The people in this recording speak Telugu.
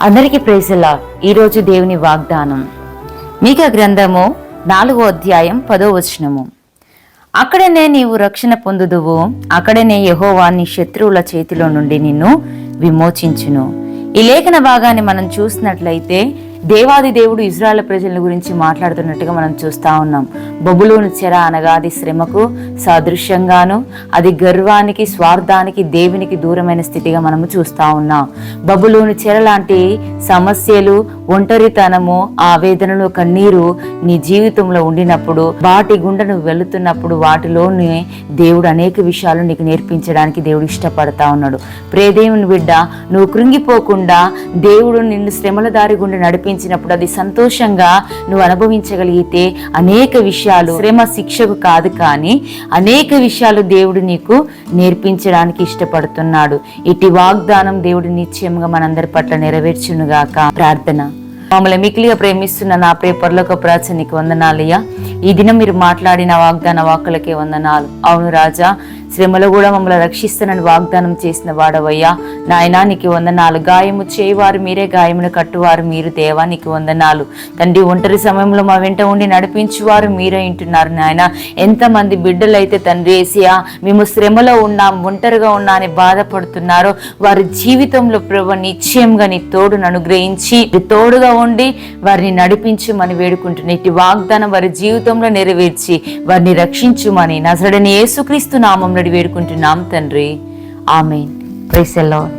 అందరికీ ప్రైజ్ ది లార్డ్. ఈరోజు దేవుని వాగ్దానం మీకా గ్రంథము 4వ అధ్యాయం 10వ వచనము. అక్కడనే నీవు రక్షణ పొందుదువు, అక్కడనే యెహోవా నీ శత్రువుల చేతిలో నుండి నిన్ను విమోచించును. ఈ లేఖన భాగాన్ని మనం చూసినట్లయితే దేవాది దేవుడు ఇజ్రాయెల్ ప్రజల గురించి మాట్లాడుతున్నట్టుగా మనం చూస్తా ఉన్నాం. బబులోను చెర అనగా అది శ్రమకు సాదృశ్యంగాను, అది గర్వానికి, స్వార్థానికి, దేవునికి దూరమైన స్థితిగా మనము చూస్తా ఉన్నాం. బబులోను చెర లాంటి సమస్యలు, ఒంటరితనము, ఆవేదనలు, కన్నీరు నీ జీవితంలో ఉండినప్పుడు, వాటి గుండా నువ్వు వెళుతున్నప్పుడు వాటిలోనే దేవుడు అనేక విషయాలు నీకు నేర్పించడానికి దేవుడు ఇష్టపడతా ఉన్నాడు. ప్రియదేవుని బిడ్డ, నువ్వు కృంగిపోకుండా దేవుడు నిన్ను శ్రమల దారి గుండా నడిపించినప్పుడు అది సంతోషంగా నువ్వు అనుభవించగలిగితే అనేక విషయాలు, శ్రమ శిక్షకు కాదు కానీ అనేక విషయాలు దేవుడు నీకు నేర్పించడానికి ఇష్టపడుతున్నాడు. ఇటు వాగ్దానం దేవుడు నిశ్చయంగా మనందరి పట్ల నెరవేర్చునుగాక. ప్రార్థన. మమ్మల్ని మిక్కిలిగా ప్రేమిస్తున్న నా ప్రియ పరలోక ప్రార్థన నీకు వందనాలయ్యా. ఈ దినం మీరు మాట్లాడిన వాగ్దాన వాక్కులకే వందనాలు. అవును రాజా, శ్రమలో కూడా మమ్మల్ని రక్షిస్తానని వాగ్దానం చేసిన వాడవయ్యా. నాయనా నీకు వందనాలు. గాయము చేయవారు మీరే, గాయమును కట్టువారు మీరు దేవా, నీకు వందనాలు తండ్రి. ఒంటరి సమయంలో మా వెంట ఉండి నడిపించువారు మీరే ఇంటున్నారు నాయన. ఎంతమంది బిడ్డలైతే తండ్రి ఏసియా మేము శ్రమలో ఉన్నాం, ఒంటరిగా ఉన్నా అని బాధపడుతున్నారో వారి జీవితంలో ప్రభు నిశ్చయంగా నీ తోడును అనుగ్రహించి తోడుగా ఉండి వారిని నడిపించుమని వేడుకుంటున్నా. ఇటు వాగ్దానం వారి జీవితంలో నెరవేర్చి వారిని రక్షించుమని నజరేయుడైన యేసుక్రీస్తు నామములో వేడుకుంటున్నాం తండ్రి. ఆమేన్. Praise the lord.